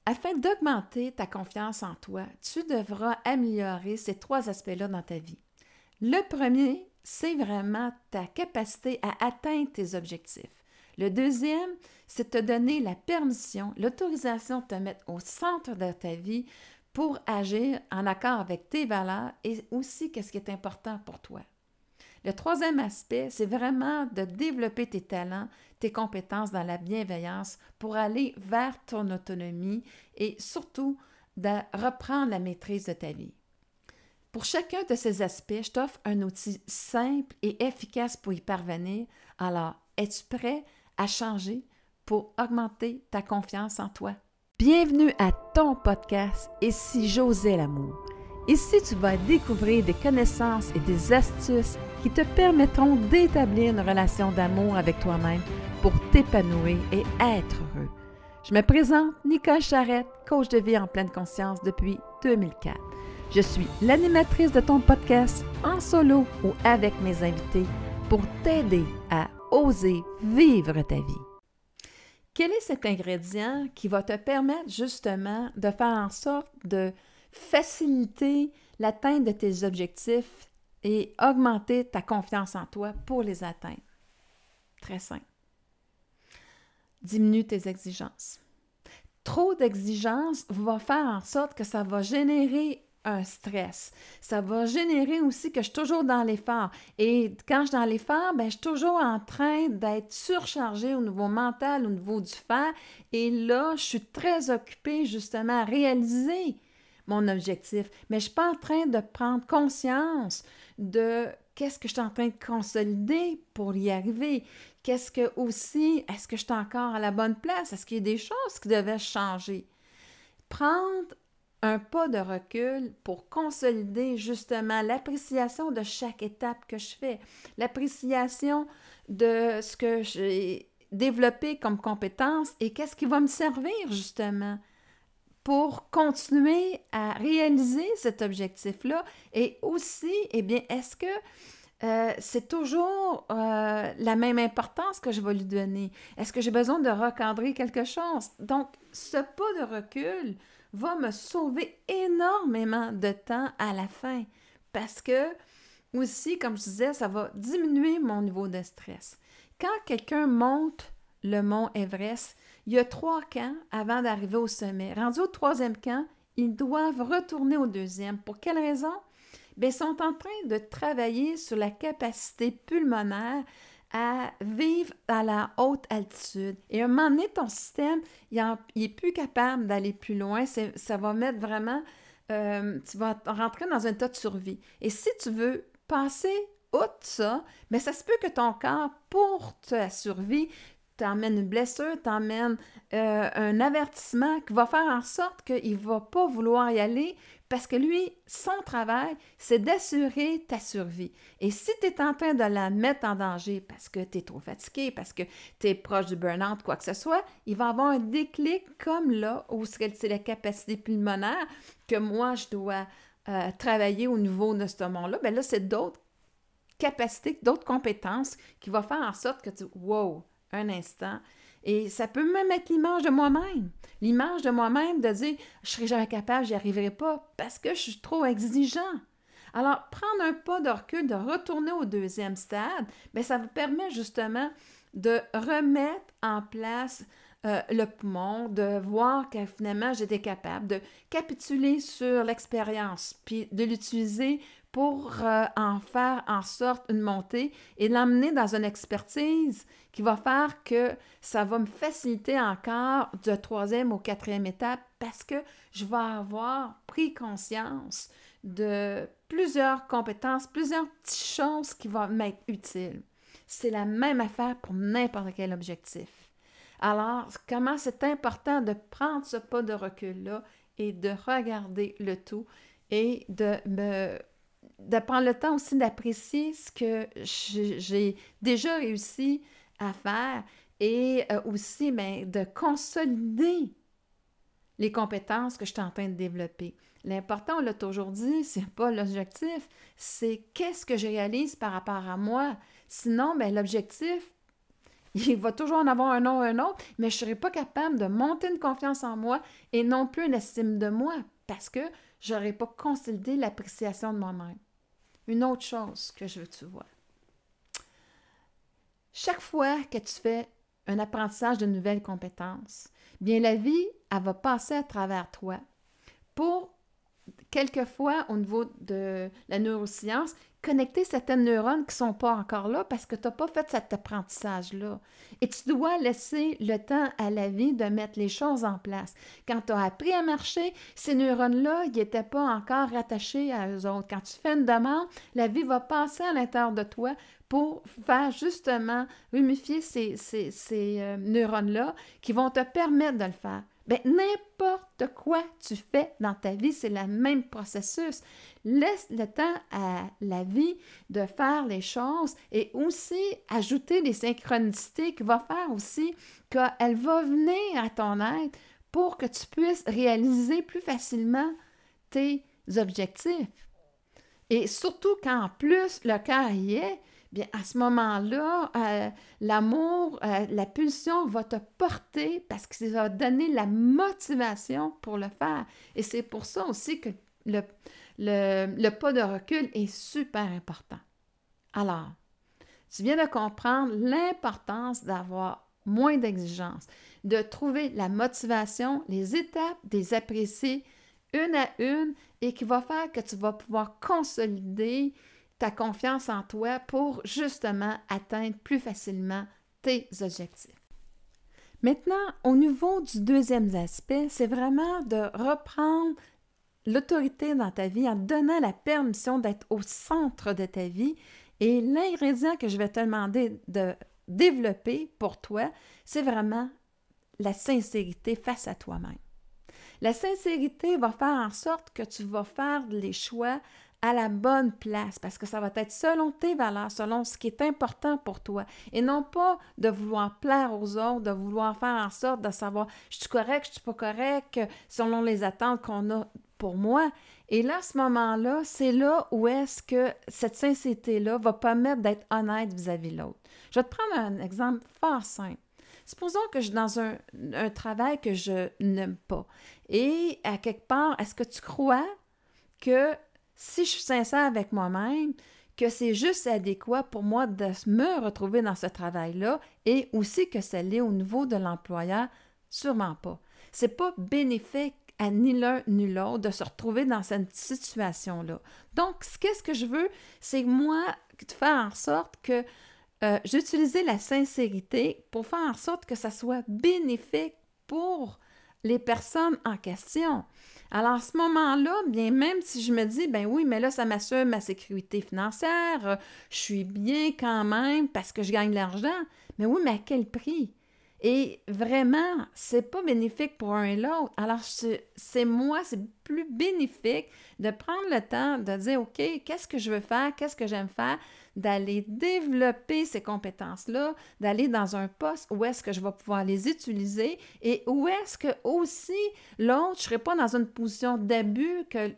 Afin d'augmenter ta confiance en toi, tu devras améliorer ces 3 aspects-là dans ta vie. Le premier, c'est vraiment ta capacité à atteindre tes objectifs. Le deuxième, c'est te donner la permission, l'autorisation de te mettre au centre de ta vie pour agir en accord avec tes valeurs et aussi qu'est-ce qui est important pour toi. Le troisième aspect, c'est vraiment de développer tes talents, tes compétences dans la bienveillance pour aller vers ton autonomie et surtout de reprendre la maîtrise de ta vie. Pour chacun de ces aspects, je t'offre un outil simple et efficace pour y parvenir. Alors, es-tu prêt à changer pour augmenter ta confiance en toi? Bienvenue à ton podcast « Et si j'osais l'amour ». Ici, tu vas découvrir des connaissances et des astuces qui te permettront d'établir une relation d'amour avec toi-même pour t'épanouir et être heureux. Je me présente Nicole Charrette, coach de vie en pleine conscience depuis 2004. Je suis l'animatrice de ton podcast en solo ou avec mes invités pour t'aider à oser vivre ta vie. Quel est cet ingrédient qui va te permettre justement de faire en sorte de faciliter l'atteinte de tes objectifs et augmenter ta confiance en toi pour les atteindre? Très simple. Diminue tes exigences. Trop d'exigences va faire en sorte que ça va générer un stress. Ça va générer aussi que je suis toujours dans l'effort. Et quand je suis dans l'effort, je suis toujours en train d'être surchargée au niveau mental, au niveau du faire. Et là, je suis très occupée justement à réaliser mon objectif. Mais je ne suis pas en train de prendre conscience de qu'est-ce que je suis en train de consolider pour y arriver. Est-ce que je suis encore à la bonne place? Est-ce qu'il y a des choses qui devaient changer? Prendre un pas de recul pour consolider justement l'appréciation de chaque étape que je fais, l'appréciation de ce que j'ai développé comme compétence et qu'est-ce qui va me servir justement pour continuer à réaliser cet objectif-là et aussi, est-ce que c'est toujours la même importance que je vais lui donner? Est-ce que j'ai besoin de recadrer quelque chose? Donc, ce pas de recul va me sauver énormément de temps à la fin parce que, aussi, comme je disais, ça va diminuer mon niveau de stress. Quand quelqu'un monte le mont Everest, il y a 3 camps avant d'arriver au sommet. Rendu au 3e camp, ils doivent retourner au 2e. Pour quelle raison? Ils sont en train de travailler sur la capacité pulmonaire à vivre à la haute altitude. Et à un moment donné, ton système, il n'est plus capable d'aller plus loin. Ça va mettre vraiment... tu vas rentrer dans un état de survie. Et si tu veux passer outre ça, ça se peut que ton corps, pour ta survie, t'emmène une blessure, t'emmène un avertissement qui va faire en sorte qu'il ne va pas vouloir y aller parce que lui, son travail, c'est d'assurer ta survie. Et si tu es en train de la mettre en danger parce que tu es trop fatigué, parce que tu es proche du burn-out, quoi que ce soit, il va avoir un déclic comme là où c'est la capacité pulmonaire que moi, je dois travailler au niveau de ce moment-là. Là, c'est d'autres capacités, d'autres compétences qui vont faire en sorte que tu... Wow! Un instant. Et ça peut même être l'image de moi-même. L'image de moi-même de dire « je ne serai jamais capable, je n'y arriverai pas parce que je suis trop exigeant ». Alors, prendre un pas de recul, de retourner au 2e stade, ça vous permet justement de remettre en place le poumon, de voir que finalement j'étais capable de capituler sur l'expérience, puis de l'utiliser pour en faire en sorte une montée et l'emmener dans une expertise qui va faire que ça va me faciliter encore de 3e au 4e étape parce que je vais avoir pris conscience de plusieurs compétences, plusieurs petites choses qui vont m'être utiles. C'est la même affaire pour n'importe quel objectif. Alors, comment c'est important de prendre ce pas de recul-là et de regarder le tout et de prendre le temps aussi d'apprécier ce que j'ai déjà réussi à faire et aussi de consolider les compétences que je suis en train de développer. L'important, on l'a toujours dit, c'est pas l'objectif, c'est qu'est-ce que je réalise par rapport à moi. Sinon, l'objectif, Il va toujours en avoir un autre, mais je ne serai pas capable de monter une confiance en moi et non plus une estime de moi parce que je n'aurai pas consolidé l'appréciation de moi-même. Une autre chose que je veux que tu vois. Chaque fois que tu fais un apprentissage de nouvelles compétences, bien la vie, elle va passer à travers toi pour, quelquefois, au niveau de la neuroscience, connecter certaines neurones qui ne sont pas encore là parce que tu n'as pas fait cet apprentissage-là. Et tu dois laisser le temps à la vie de mettre les choses en place. Quand tu as appris à marcher, ces neurones-là, ils n'étaient pas encore rattachés à eux autres. Quand tu fais une demande, la vie va passer à l'intérieur de toi pour faire justement humifier ces neurones-là qui vont te permettre de le faire. Bien, n'importe quoi tu fais dans ta vie, c'est le même processus. Laisse le temps à la vie de faire les choses et aussi ajouter des synchronicités qui vont faire aussi qu'elle va venir à ton aide pour que tu puisses réaliser plus facilement tes objectifs. Et surtout quand en plus le cœur y est, bien à ce moment-là, l'amour, la pulsion va te porter parce que ça va donner la motivation pour le faire. Et c'est pour ça aussi que le pas de recul est super important. Alors, tu viens de comprendre l'importance d'avoir moins d'exigences, de trouver la motivation, les étapes, de les apprécier une à une et qui va faire que tu vas pouvoir consolider ta confiance en toi pour justement atteindre plus facilement tes objectifs. Maintenant, au niveau du deuxième aspect, c'est vraiment de reprendre l'autorité dans ta vie en te donnant la permission d'être au centre de ta vie. Et l'ingrédient que je vais te demander de développer pour toi, c'est vraiment la sincérité face à toi-même. La sincérité va faire en sorte que tu vas faire les choix à la bonne place parce que ça va être selon tes valeurs, selon ce qui est important pour toi et non pas de vouloir plaire aux autres, de vouloir faire en sorte de savoir je suis correct, je suis pas correct, selon les attentes qu'on a pour moi. Et là, à ce moment-là, c'est là où est-ce que cette sincérité-là va permettre d'être honnête vis-à-vis de l'autre. Je vais te prendre un exemple fort simple. Supposons que je suis dans un travail que je n'aime pas. Et à quelque part, est-ce que tu crois que si je suis sincère avec moi-même, que c'est juste adéquat pour moi de me retrouver dans ce travail-là et aussi que ça l'est au niveau de l'employeur? Sûrement pas. C'est pas bénéfique à ni l'un ni l'autre de se retrouver dans cette situation-là. Donc, qu'est-ce que je veux? C'est moi de faire en sorte que j'utilisais la sincérité pour faire en sorte que ça soit bénéfique pour les personnes en question. Alors, à ce moment-là, bien, même si je me dis, ben oui, mais là, ça m'assure ma sécurité financière, je suis bien quand même parce que je gagne de l'argent. Mais oui, mais à quel prix? Et vraiment, c'est pas bénéfique pour un et l'autre. Alors, c'est plus bénéfique de prendre le temps de dire, OK, qu'est-ce que je veux faire, qu'est-ce que j'aime faire, d'aller développer ces compétences-là, d'aller dans un poste où est-ce que je vais pouvoir les utiliser et où est-ce que aussi l'autre, je ne serai pas dans une position d'abus que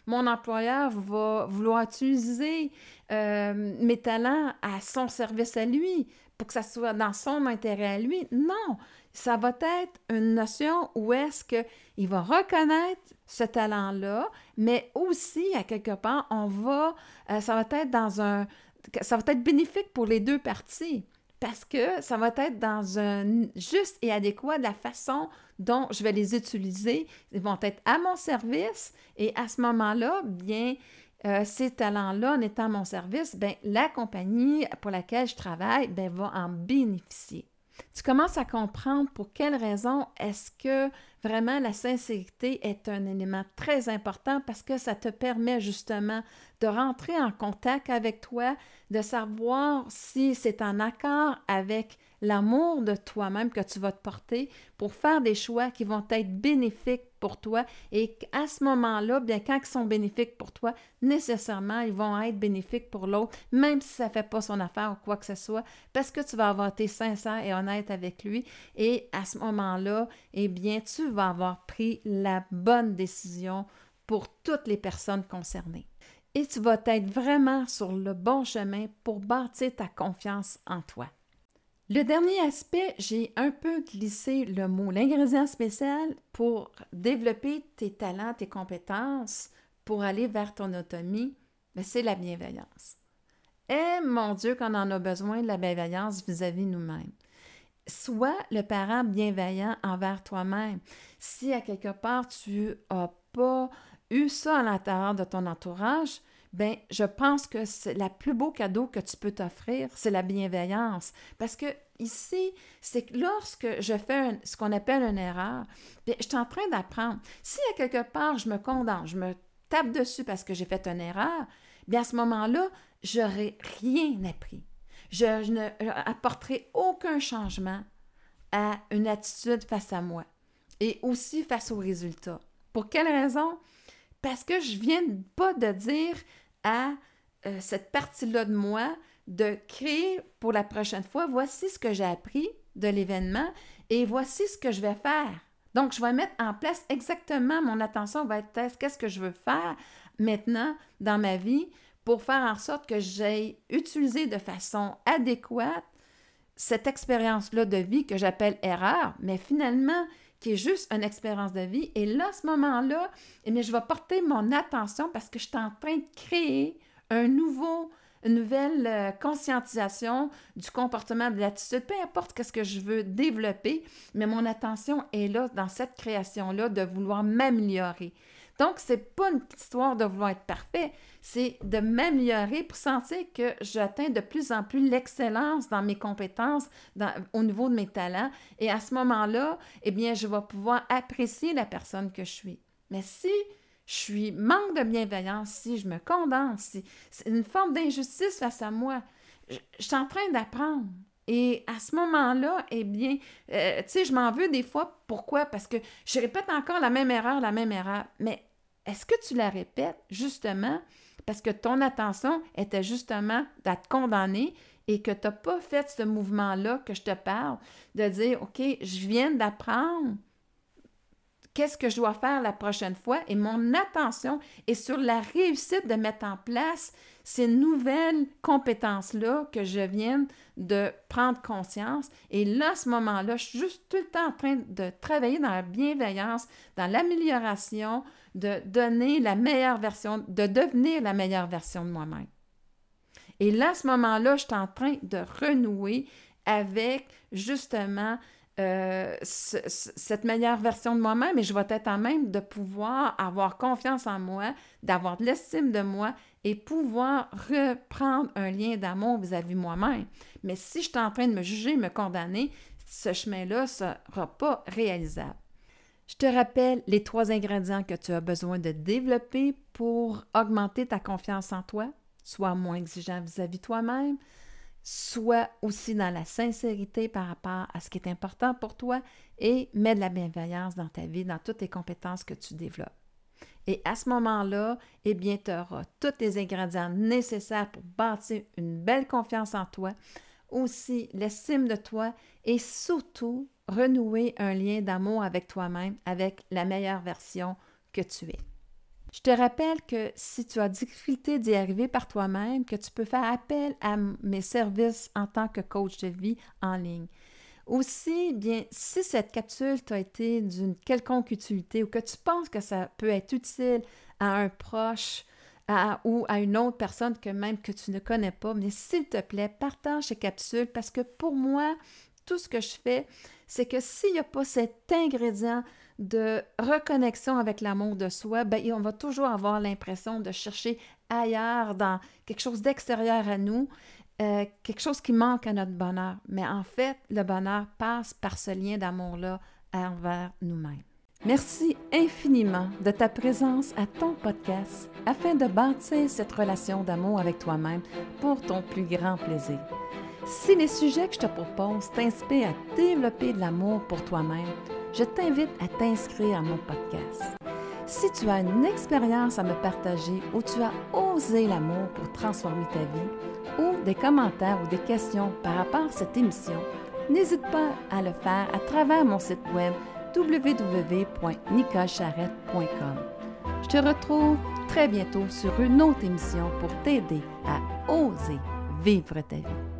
mon employeur va vouloir utiliser mes talents à son service à lui pour que ça soit dans son intérêt à lui. Non, ça va être une notion où est-ce qu'il va reconnaître ce talent-là, mais aussi, à quelque part, ça va être bénéfique pour les deux parties parce que ça va être dans un juste et adéquat de la façon dont je vais les utiliser. Ils vont être à mon service et à ce moment-là, bien, ces talents-là, en étant à mon service, bien, la compagnie pour laquelle je travaille, bien, va en bénéficier. Tu commences à comprendre pour quelles raisons est-ce que vraiment la sincérité est un élément très important parce que ça te permet justement de rentrer en contact avec toi, de savoir si c'est en accord avec l'amour de toi-même que tu vas te porter pour faire des choix qui vont être bénéfiques pour toi et à ce moment-là, bien quand ils sont bénéfiques pour toi, nécessairement, ils vont être bénéfiques pour l'autre, même si ça ne fait pas son affaire ou quoi que ce soit, parce que tu vas avoir été sincère et honnête avec lui et à ce moment-là, eh bien, tu vas avoir pris la bonne décision pour toutes les personnes concernées. Et tu vas être vraiment sur le bon chemin pour bâtir ta confiance en toi. Le dernier aspect, j'ai un peu glissé le mot. L'ingrédient spécial pour développer tes talents, tes compétences, pour aller vers ton autonomie, c'est la bienveillance. Et mon Dieu, qu'on en a besoin de la bienveillance vis-à-vis nous-mêmes. Sois le parent bienveillant envers toi-même. Si à quelque part tu n'as pas eu ça à l'intérieur de ton entourage, bien, je pense que c'est le plus beau cadeau que tu peux t'offrir, c'est la bienveillance. Parce que ici, c'est que lorsque je fais ce qu'on appelle une erreur, bien, je suis en train d'apprendre. Si à quelque part je me condamne, je me tape dessus parce que j'ai fait une erreur, bien à ce moment-là, je n'aurai rien appris. Je ne apporterai aucun changement à une attitude face à moi et aussi face aux résultats. Pour quelle raison? Parce que je viens pas de dire à cette partie-là de moi de créer pour la prochaine fois, voici ce que j'ai appris de l'événement et voici ce que je vais faire. Donc, je vais mettre en place exactement, mon attention va être qu'est-ce que je veux faire maintenant dans ma vie pour faire en sorte que j'ai utilisé de façon adéquate cette expérience-là de vie que j'appelle erreur, mais finalement, qui est juste une expérience de vie. Et là, à ce moment-là, eh bien, je vais porter mon attention parce que je suis en train de créer une nouvelle conscientisation du comportement, de l'attitude, peu importe ce que je veux développer, mais mon attention est là dans cette création-là de vouloir m'améliorer. Donc, ce n'est pas une histoire de vouloir être parfait, c'est de m'améliorer pour sentir que j'atteins de plus en plus l'excellence dans mes compétences, au niveau de mes talents. Et à ce moment-là, eh bien, je vais pouvoir apprécier la personne que je suis. Mais si je manque de bienveillance, si je me condamne, si c'est une forme d'injustice face à moi, je suis en train d'apprendre. Et à ce moment-là, eh bien, tu sais, je m'en veux des fois. Pourquoi? Parce que je répète encore la même erreur. Mais est-ce que tu la répètes justement parce que ton attention était justement d'être condamnée et que tu n'as pas fait ce mouvement-là que je te parle, de dire, OK, je viens d'apprendre qu'est-ce que je dois faire la prochaine fois et mon attention est sur la réussite de mettre en place ces nouvelles compétences-là que je viens de prendre conscience. Et là, à ce moment-là, je suis juste tout le temps en train de travailler dans la bienveillance, dans l'amélioration, de donner la meilleure version, de devenir la meilleure version de moi-même. Et là, à ce moment-là, je suis en train de renouer avec justement cette meilleure version de moi-même et je vais être en même de pouvoir avoir confiance en moi, d'avoir de l'estime de moi et pouvoir reprendre un lien d'amour vis-à-vis de moi-même. Mais si je suis en train de me juger, me condamner, ce chemin-là ne sera pas réalisable. Je te rappelle les 3 ingrédients que tu as besoin de développer pour augmenter ta confiance en toi. Sois moins exigeant vis-à-vis de toi-même. Sois aussi dans la sincérité par rapport à ce qui est important pour toi et mets de la bienveillance dans ta vie, dans toutes tes compétences que tu développes. Et à ce moment-là, eh bien, tu auras tous les ingrédients nécessaires pour bâtir une belle confiance en toi, aussi l'estime de toi et surtout renouer un lien d'amour avec toi-même, avec la meilleure version que tu es. Je te rappelle que si tu as difficulté d'y arriver par toi-même, que tu peux faire appel à mes services en tant que coach de vie en ligne. Aussi, bien, si cette capsule t'a été d'une quelconque utilité ou que tu penses que ça peut être utile à un proche ou à une autre personne que même que tu ne connais pas, mais s'il te plaît, partage ces capsules parce que pour moi, tout ce que je fais, c'est que s'il n'y a pas cet ingrédient de reconnexion avec l'amour de soi, bien, on va toujours avoir l'impression de chercher ailleurs, dans quelque chose d'extérieur à nous, quelque chose qui manque à notre bonheur. Mais en fait, le bonheur passe par ce lien d'amour-là envers nous-mêmes. Merci infiniment de ta présence à ton podcast afin de bâtir cette relation d'amour avec toi-même pour ton plus grand plaisir. Si les sujets que je te propose t'inspirent à développer de l'amour pour toi-même, je t'invite à t'inscrire à mon podcast. Si tu as une expérience à me partager où tu as osé l'amour pour transformer ta vie, ou des commentaires ou des questions par rapport à cette émission, n'hésite pas à le faire à travers mon site web www.nicolecharrette.com. Je te retrouve très bientôt sur une autre émission pour t'aider à oser vivre ta vie.